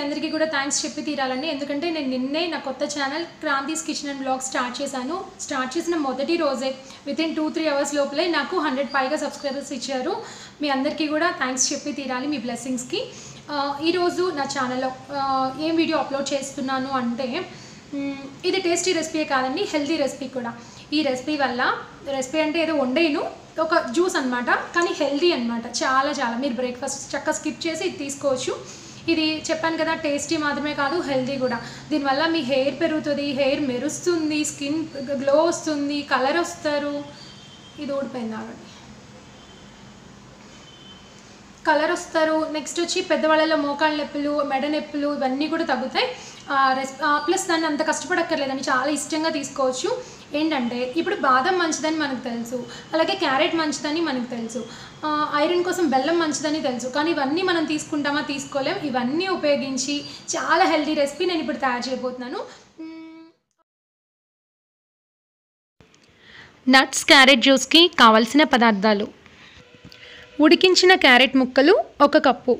అందరికీ కూడా థ్యాంక్స్ చెప్పి తీరాలండి. ఎందుకంటే నేను నిన్నే నా కొత్త channel Kranthi's kitchen and blog start చేశాను. స్టార్ట్ చేసిన మొదటి రోజే వితిన్ 2-3 అవర్స్ లోపలే నాకు 100 పైగా సబ్స్క్రైబర్స్ ఇచ్చారు. మీ అందరికీ కూడా థ్యాంక్స్ చెప్పి తీరాలి మీ బ్లెస్సింగ్స్కి. ఈరోజు నా ఛానల్లో ఏం వీడియో అప్లోడ్ చేస్తున్నాను అంటే ఇది టేస్టీ రెసిపీ కాదండి, హెల్తీ రెసిపీ కూడా. ఈ రెసిపీ వల్ల, రెసిపీ అంటే ఏదో వండేను, ఒక జ్యూస్ అనమాట, కానీ హెల్తీ అనమాట. చాలా మీరు బ్రేక్ఫాస్ట్ చక్కగా స్కిప్ చేసి ఇది తీసుకోవచ్చు. ఇది చెప్పాను కదా, టేస్టీ మాత్రమే కాదు, హెల్తీ కూడా. దీనివల్ల మీ హెయిర్ పెరుగుతుంది, హెయిర్ మెరుస్తుంది, స్కిన్ గ్లో వస్తుంది, కలర్ వస్తారు. ఇది ఊడిపోయింది ఆగండి, కలర్ వస్తారు. నెక్స్ట్ వచ్చి పెద్దవాళ్ళలో మోకాళ్ళ నొప్పులు, మెడ నొప్పులు ఇవన్నీ కూడా తగ్గుతాయి. ప్లస్ దాన్ని అంత కష్టపడక్కర్లేదండి, చాలా ఇష్టంగా తీసుకోవచ్చు. ఏంటంటే ఇప్పుడు బాదం మంచిదని మనకు తెలుసు, అలాగే క్యారెట్ మంచిదని మనకు తెలుసు, ఐరన్ కోసం బెల్లం మంచిదని తెలుసు. కానీ ఇవన్నీ మనం తీసుకుంటామా? తీసుకోలేం. ఇవన్నీ ఉపయోగించి చాలా హెల్తీ రెసిపీ నేను ఇప్పుడు తయారు చేయబోతున్నాను. నట్స్ క్యారెట్ జ్యూస్కి కావలసిన పదార్థాలు: ఉడికించిన క్యారెట్ ముక్కలు 1 కప్పు,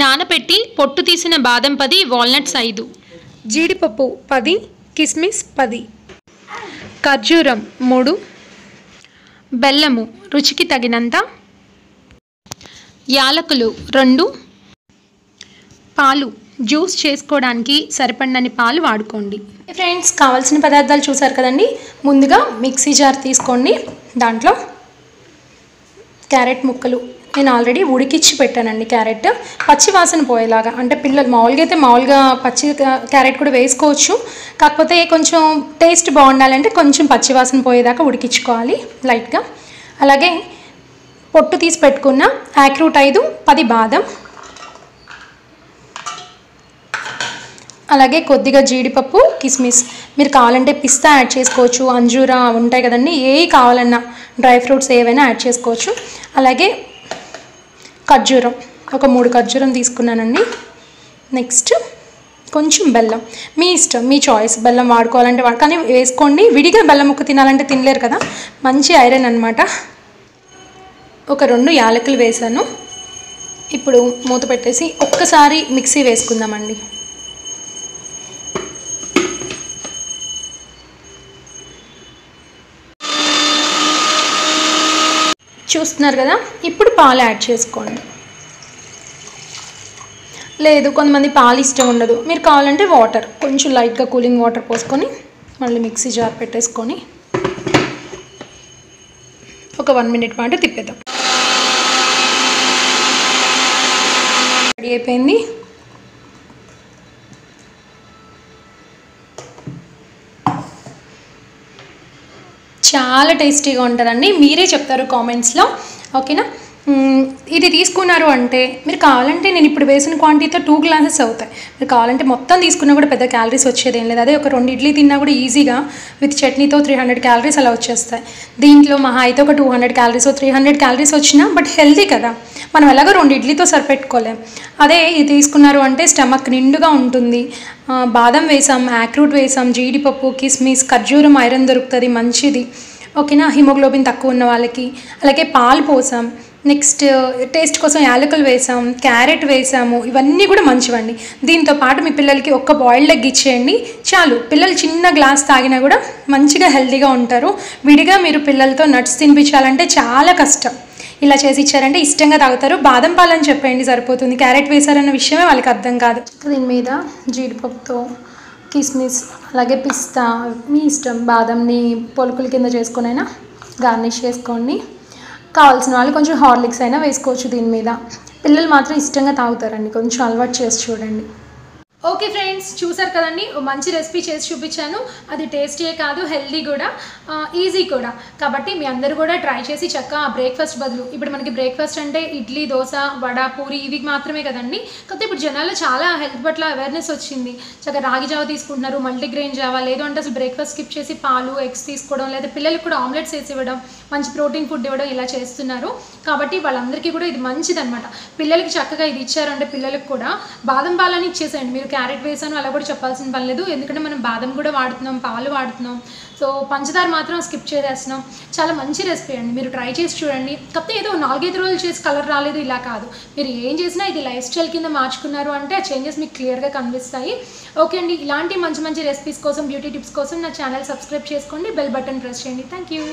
నానబెట్టి పొట్టు తీసిన బాదం 10, వాల్నట్స్ 5, జీడిపప్పు 10, కిస్మిస్ 10, ఖర్జూరం 3, బెల్లము రుచికి తగినంత, యాలకులు 2, పాలు జ్యూస్ చేసుకోవడానికి సరిపడినన్ని పాలు వాడుకోండి. ఫ్రెండ్స్, కావాల్సిన పదార్థాలు చూసారు కదండి. ముందుగా మిక్సీ జార్ తీసుకోండి. దాంట్లో క్యారెట్ ముక్కలు నేను ఆల్రెడీ ఉడికిచ్చి పెట్టానండి. క్యారెట్ పచ్చి వాసన పోయేలాగా, అంటే పిల్లలు మామూలుగా పచ్చి క్యారెట్ కూడా వేసుకోవచ్చు, కాకపోతే కొంచెం టేస్ట్ బాగుండాలంటే కొంచెం పచ్చి వాసన పోయేదాకా ఉడికించుకోవాలి లైట్గా. అలాగే పొట్టు తీసి పెట్టుకున్న యాక్రూట్ 5, 10 బాదం, అలాగే కొద్దిగా జీడిపప్పు, కిస్మిస్. మీరు కావాలంటే పిస్తా యాడ్ చేసుకోవచ్చు, అంజూరా ఉంటాయి కదండి, ఏవి కావాలన్నా డ్రై ఫ్రూట్స్ ఏవైనా యాడ్ చేసుకోవచ్చు. అలాగే ఖర్జూరం, ఒక 3 ఖర్జూరం తీసుకున్నానండి. నెక్స్ట్ కొంచెం బెల్లం, మీ ఇష్టం, మీ చాయిస్. బెల్లం వాడుకోవాలంటే కానీ వేసుకోండి. విడిగా బెల్లం ముక్క తినాలంటే తినలేరు కదా, మంచి ఐరన్ అనమాట. ఒక 2 యాలకులు వేసాను. ఇప్పుడు మూత పెట్టేసి ఒక్కసారి మిక్సీ వేసుకుందామండి. చూస్తున్నారు కదా, ఇప్పుడు పాలు యాడ్ చేసుకోండి. లేదు కొంతమంది పాలు ఇష్టం ఉండదు, మీరు కావాలంటే వాటర్, కొంచెం లైట్గా కూలింగ్ వాటర్ పోసుకొని మళ్ళీ మిక్సీ జార్ పెట్టేసుకొని ఒక 1 మినిట్ పాటు తిప్పేద్దాం. రెడీ అయిపోయింది. చాలా టేస్టీగా ఉంటుందండి, మీరే చెప్తారు కామెంట్స్లో, ఓకేనా? ఇది తీసుకున్నారు అంటే మీరు కావాలంటే నేను ఇప్పుడు వేసిన క్వాంటిటీతో 2 గ్లాసెస్ అవుతాయి. మీరు కావాలంటే మొత్తం తీసుకున్నా కూడా పెద్ద క్యాలరీస్ వచ్చేది ఏం లేదు. అదే ఒక 2 ఇడ్లీ తిన్నా కూడా ఈజీగా విత్ చట్నీతో 300 క్యాలరీస్ అలా వచ్చేస్తాయి. దీంట్లో మహా అయితే ఒక 200 క్యాలరీస్ 300 క్యాలరీస్ వచ్చినా బట్ హెల్తీ కదా, మనం ఎలాగో 2 ఇడ్లీతో సరిపెట్టుకోలేం. అదే ఇది తీసుకున్నారు అంటే స్టమక్ నిండుగా ఉంటుంది. బాదం వేసాం, యాక్రూట్ వేసాం, జీడిపప్పు, కిస్మిస్, ఖర్జూరం, ఐరన్ దొరుకుతుంది మంచిది, ఓకేనా? హిమోగ్లోబిన్ తక్కువ ఉన్న వాళ్ళకి. అలాగే పాలు పోసాం, నెక్స్ట్ టేస్ట్ కోసం యాలకులు వేసాం, క్యారెట్ వేసాము, ఇవన్నీ కూడా మంచివండి. దీంతో పాటు మీ పిల్లలకి ఒక్క బాయిల్డ్ ఎగ్ ఇచ్చేయండి చాలు. పిల్లలు చిన్న గ్లాస్ తాగినా కూడా మంచిగా హెల్తీగా ఉంటారు. విడిగా మీరు పిల్లలతో నట్స్ తినిపించాలంటే చాలా కష్టం. ఇలా చేసి ఇచ్చారంటే ఇష్టంగా తాగుతారు. బాదం పాలని చెప్పండి సరిపోతుంది, క్యారెట్ వేసారన్న విషయమే వాళ్ళకి అర్థం కాదు. దీని మీద జీడిపప్పుతో, కిస్మిస్, అలాగే పిస్తా, మీ ఇష్టం, బాదంని పొలుకుల కింద చేసుకునైనా గార్నిష్ చేసుకోండి. కావాల్సిన వాళ్ళు కొంచెం హార్లిక్స్ అయినా వేసుకోవచ్చు దీని మీద. పిల్లలు మాత్రం ఇష్టంగా తాగుతారండి, కొంచెం అలవాటు చేసి చూడండి. ఓకే ఫ్రెండ్స్, చూసారు కదండి, మంచి రెసిపీ చేసి చూపించాను. అది టేస్టీయే కాదు, హెల్దీ కూడా, ఈజీ కూడా. కాబట్టి మీ అందరూ కూడా ట్రై చేసి చక్కగా బ్రేక్ఫాస్ట్ బదులు, ఇప్పుడు మనకి బ్రేక్ఫాస్ట్ అంటే ఇడ్లీ, దోశ, వడ, పూరి ఇవి మాత్రమే కదండి. కాకపోతే ఇప్పుడు జనాల్లో చాలా హెల్త్ పట్ల అవేర్నెస్ వచ్చింది. చక్కగా రాగి జావ తీసుకుంటున్నారు, మల్టీగ్రెయిన్ జావ, లేదు అంటే అసలు బ్రేక్ఫాస్ట్ స్కిప్ చేసి పాలు, ఎగ్స్ తీసుకోవడం, లేదా పిల్లలకు కూడా ఆమ్లెట్స్ వేసి ఇవ్వడం, మంచి ప్రోటీన్ ఫుడ్ ఇవ్వడం, ఇలా చేస్తున్నారు. కాబట్టి వాళ్ళందరికీ కూడా ఇది మంచిదన్నమాట. పిల్లలకి చక్కగా ఇది ఇచ్చారంటే పిల్లలకు కూడా బాదం పాలని ఇచ్చేసేయండి. మీరు నేను క్యారెట్ వేసాను అలా కూడా చెప్పాల్సిన పని లేదు, ఎందుకంటే మనం బాదం కూడా వాడుతున్నాం, పాలు వాడుతున్నాం. సో పంచదార మాత్రం స్కిప్ చేసేస్తున్నాం. చాలా మంచి రెసిపీ అండి, మీరు ట్రై చేసి చూడండి. కాకపోతే ఏదో 4-5 రోజులు చేసి కలర్ రాలేదు ఇలా కాదు, మీరు ఏం చేసినా ఇది లైఫ్ స్టైల్ కింద మార్చుకున్నారు అంటే ఆ చేంజెస్ మీకు క్లియర్గా కనిపిస్తాయి. ఓకే అండి, ఇలాంటి మంచి మంచి రెసిపీస్ కోసం, బ్యూటీ టిప్స్ కోసం నా ఛానల్ సబ్స్క్రైబ్ చేసుకోండి, బెల్ బటన్ ప్రెస్ చేయండి. Thank you.